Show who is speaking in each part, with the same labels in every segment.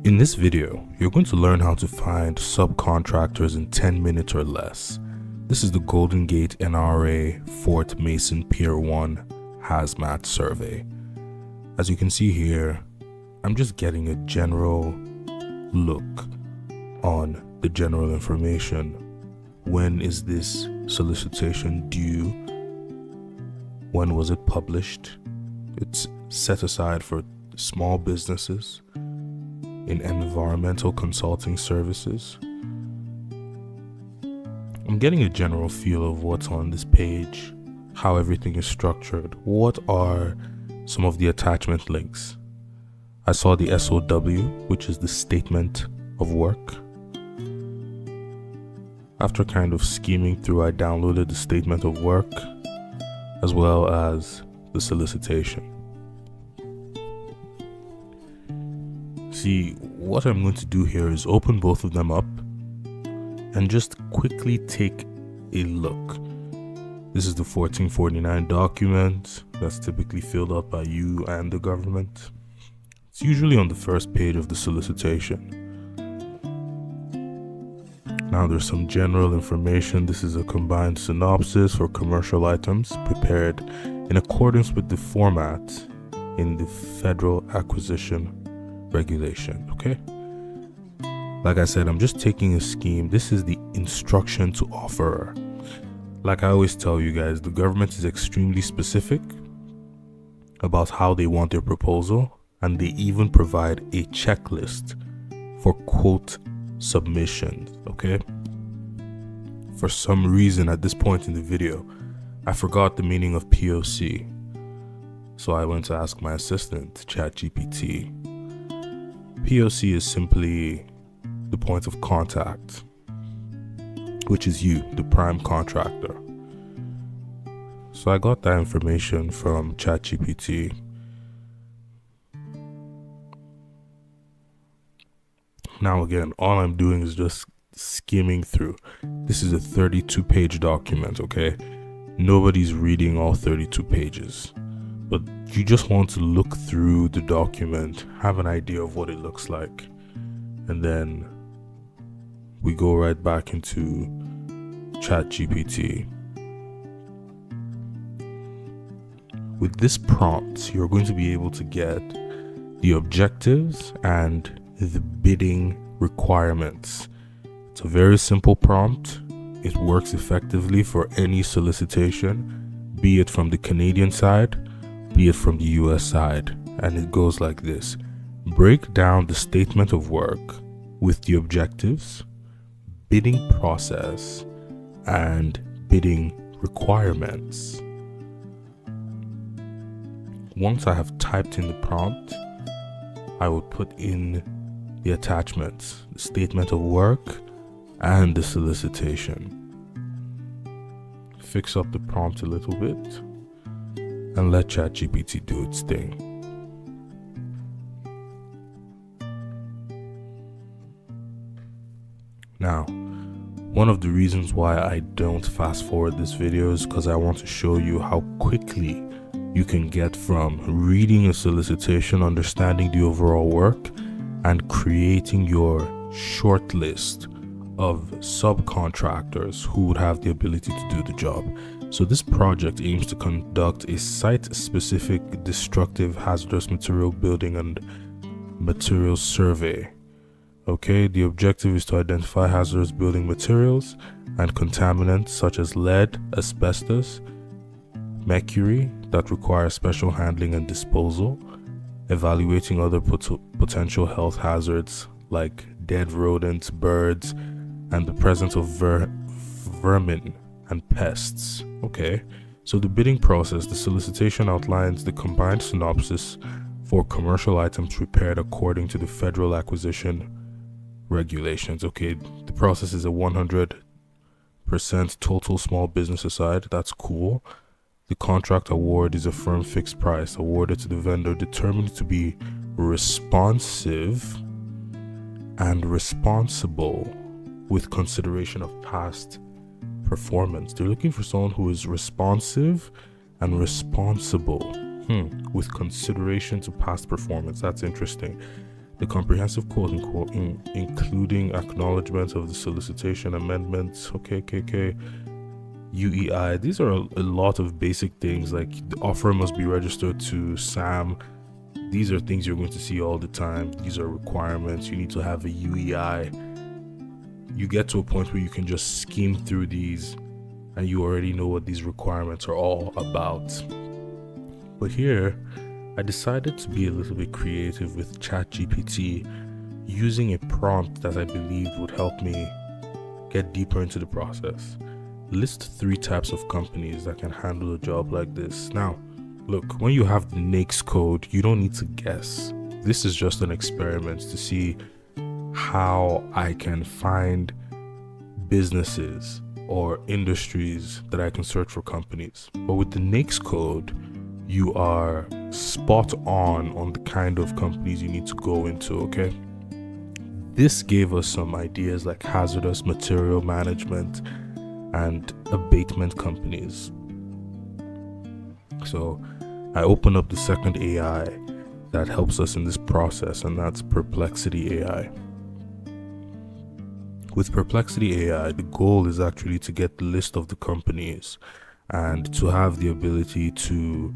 Speaker 1: In this video, you're going to learn how to find subcontractors in 10 minutes or less. This is the Golden Gate NRA Fort Mason Pier 1 Hazmat Survey. As you can see here, I'm just getting a general look on the general information. When is this solicitation due? When was it published? It's set aside for small businesses in environmental consulting services. I'm getting a general feel of what's on this page, how everything is structured, what are some of the attachment links. I saw the SOW, which is the statement of work. After kind of skimming through, I downloaded the statement of work as well as the solicitation. See, what I'm going to do here is open both of them up and just quickly take a look. This is the 1449 document that's typically filled out by you and the government. It's usually on the first page of the solicitation. Now there's some general information. This is a combined synopsis for commercial items prepared in accordance with the format in the Federal Acquisition Regulation. Okay, like I said, I'm just taking a scheme. This is the instruction to offeror. Like I always tell you guys, the government is extremely specific about how they want their proposal, and they even provide a checklist for quote submissions. Okay, for some reason at this point in the video I forgot the meaning of POC, so I went to ask my assistant ChatGPT. POC is simply the point of contact, which is you, the prime contractor. So I got that information from ChatGPT. Now again, all I'm doing is just skimming through. This is a 32-page document, okay? Nobody's reading all 32 pages. But you just want to look through the document, have an idea of what it looks like, and then we go right back into ChatGPT. With this prompt, you're going to be able to get the objectives and the bidding requirements. It's a very simple prompt. It works effectively for any solicitation, be it from the Canadian side, be it from the US side, and it goes like this. Break down the statement of work with the objectives, bidding process, and bidding requirements. Once I have typed in the prompt, I will put in the attachments, the statement of work, and the solicitation. Fix up the prompt a little bit and let ChatGPT do its thing. Now, one of the reasons why I don't fast forward this video is because I want to show you how quickly you can get from reading a solicitation, understanding the overall work, and creating your short list of subcontractors who would have the ability to do the job. So this project aims to conduct a site-specific destructive hazardous material building and materials survey. Okay, the objective is to identify hazardous building materials and contaminants such as lead, asbestos, mercury that require special handling and disposal, evaluating other potential health hazards like dead rodents, birds, and the presence of vermin and pests. Okay, so the bidding process, the solicitation outlines the combined synopsis for commercial items prepared according to the Federal Acquisition Regulations. Okay, the process is a 100% total small business aside. That's cool. The contract award is a firm fixed price awarded to the vendor determined to be responsive and responsible with consideration of past performance. They're looking for someone who is responsive and responsible with consideration to past performance. That's interesting. The comprehensive quote unquote, including acknowledgement of the solicitation amendments, UEI. These are a lot of basic things, like the offer must be registered to SAM. These are things you're going to see all the time. These are requirements. You need to have a UEI. You get to a point where you can just skim through these and you already know what these requirements are all about. But here, I decided to be a little bit creative with ChatGPT, using a prompt that I believed would help me get deeper into the process. List 3 types of companies that can handle a job like this. Now, look, when you have the NAICS code, you don't need to guess. This is just an experiment to see how I can find businesses or industries that I can search for companies. But with the NAICS code, you are spot on the kind of companies you need to go into, okay? This gave us some ideas like hazardous material management and abatement companies. So I open up the second AI that helps us in this process, and that's Perplexity AI. With Perplexity AI, the goal is actually to get the list of the companies and to have the ability to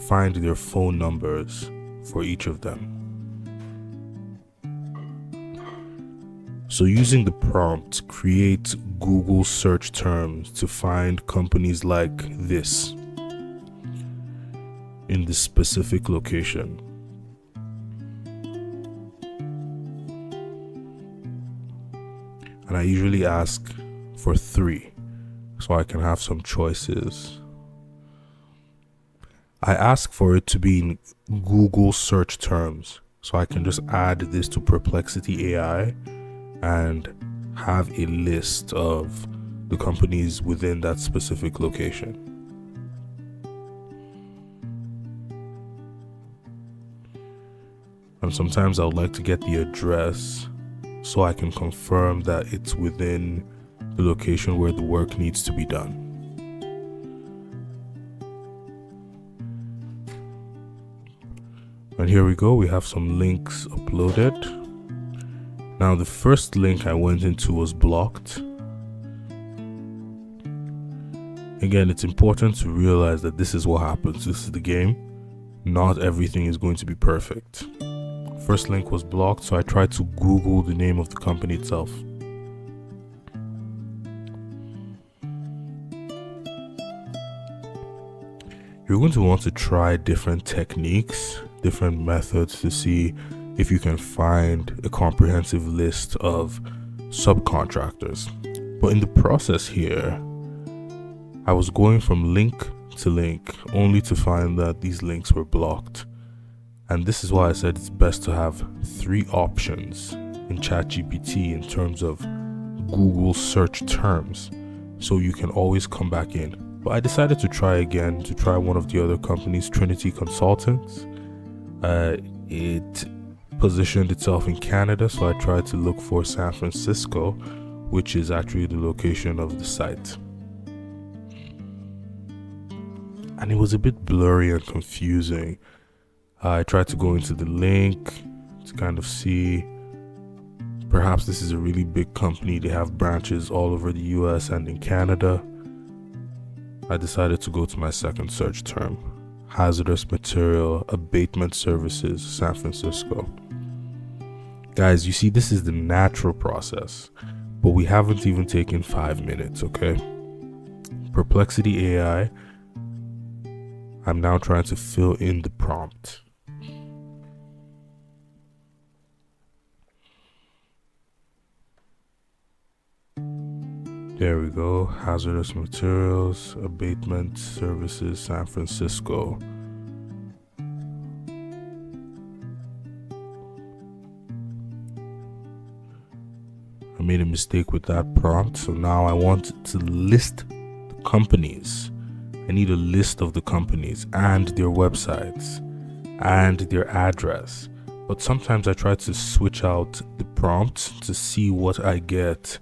Speaker 1: find their phone numbers for each of them. So using the prompt, create Google search terms to find companies like this in this specific location. And I usually ask for 3 so I can have some choices. I ask for it to be in Google search terms so I can just add this to Perplexity AI and have a list of the companies within that specific location. And sometimes I would like to get the address so I can confirm that it's within the location where the work needs to be done. And here we go, we have some links uploaded. Now the first link I went into was blocked. Again, it's important to realize that this is what happens. This is the game. Not everything is going to be perfect. First link was blocked, so I tried to Google the name of the company itself. You're going to want to try different techniques, different methods to see if you can find a comprehensive list of subcontractors. But in the process here, I was going from link to link only to find that these links were blocked. And this is why I said it's best to have 3 options in ChatGPT in terms of Google search terms, so you can always come back in. But I decided to try one of the other companies, Trinity Consultants. It positioned itself in Canada, so I tried to look for San Francisco, which is actually the location of the site. And it was a bit blurry and confusing. I tried to go into the link to kind of see, perhaps this is a really big company. They have branches all over the US and in Canada. I decided to go to my second search term, hazardous material abatement services, San Francisco. Guys, you see, this is the natural process, but we haven't even taken 5 minutes, okay? Perplexity AI, I'm now trying to fill in the prompt. There we go, hazardous materials abatement services, San Francisco. I made a mistake with that prompt, so now I want to list the companies. I need a list of the companies and their websites and their address. But sometimes I try to switch out the prompt to see what I get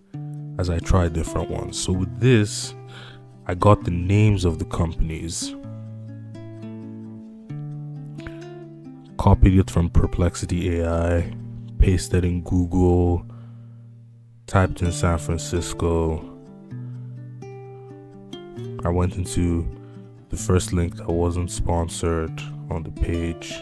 Speaker 1: as I try different ones. So with this, I got the names of the companies. copied it from Perplexity AI, pasted in Google, typed in San Francisco. I went into the first link that wasn't sponsored on the page.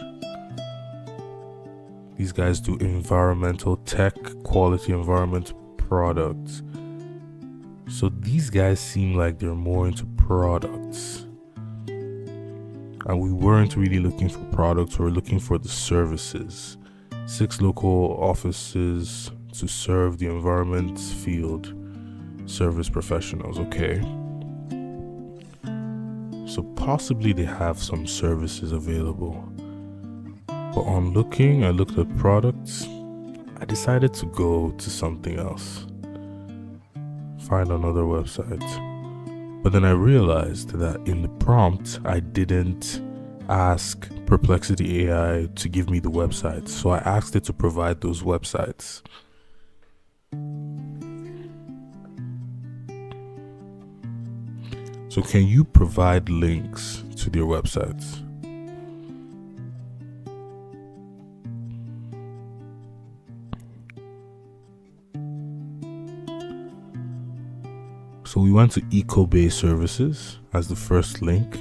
Speaker 1: These guys do environmental tech, quality environment products. So these guys seem like they're more into products. And we weren't really looking for products, we were looking for the services. 6 local offices to serve the environment field service professionals. Okay. So possibly they have some services available. But on looking, I looked at products. I decided to go to something else. Find another website. But then I realized that in the prompt, I didn't ask Perplexity AI to give me the websites. So I asked it to provide those websites. So can you provide links to their websites? So we went to eco-based services as the first link.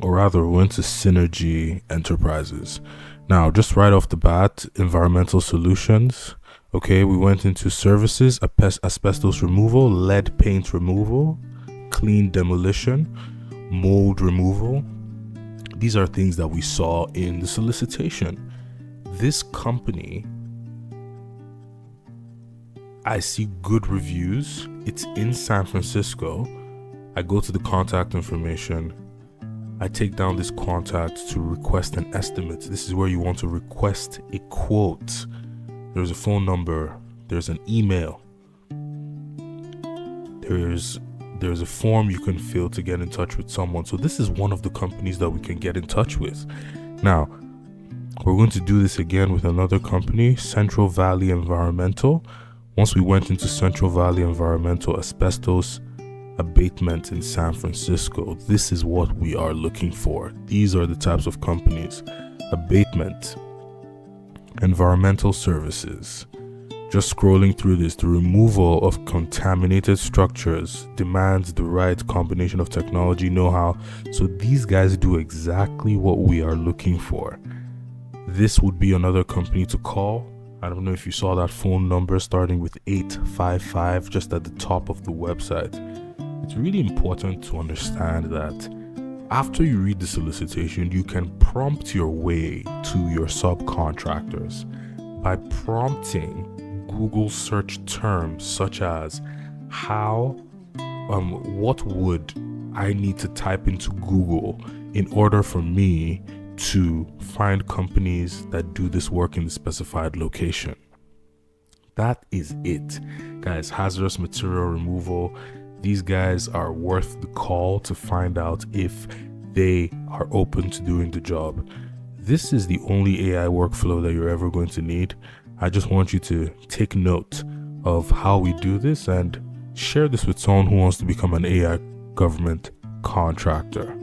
Speaker 1: Or rather, we went to Synergy Enterprises. Now, just right off the bat, environmental solutions. Okay, we went into services, asbestos removal, lead paint removal, clean demolition, mold removal. These are things that we saw in the solicitation. This company, I see good reviews. It's in San Francisco. I go to the contact information. I take down this contact to request an estimate. This is where you want to request a quote. There's a phone number. There's an email. There's a form you can fill to get in touch with someone. So this is one of the companies that we can get in touch with. Now, we're going to do this again with another company, Central Valley Environmental. Once we went into Central Valley Environmental, asbestos abatement in San Francisco. This is what we are looking for. These are the types of companies. Abatement, environmental services. Just scrolling through this, the removal of contaminated structures demands the right combination of technology, know-how. So these guys do exactly what we are looking for. This would be another company to call. I don't know if you saw that phone number starting with 855 just at the top of the website. It's really important to understand that after you read the solicitation, you can prompt your way to your subcontractors by prompting Google search terms such as what would I need to type into Google in order for me to find companies that do this work in the specified location. That is it, guys. Hazardous material removal. These guys are worth the call to find out if they are open to doing the job. This is the only AI workflow that you're ever going to need. I just want you to take note of how we do this and share this with someone who wants to become an AI government contractor.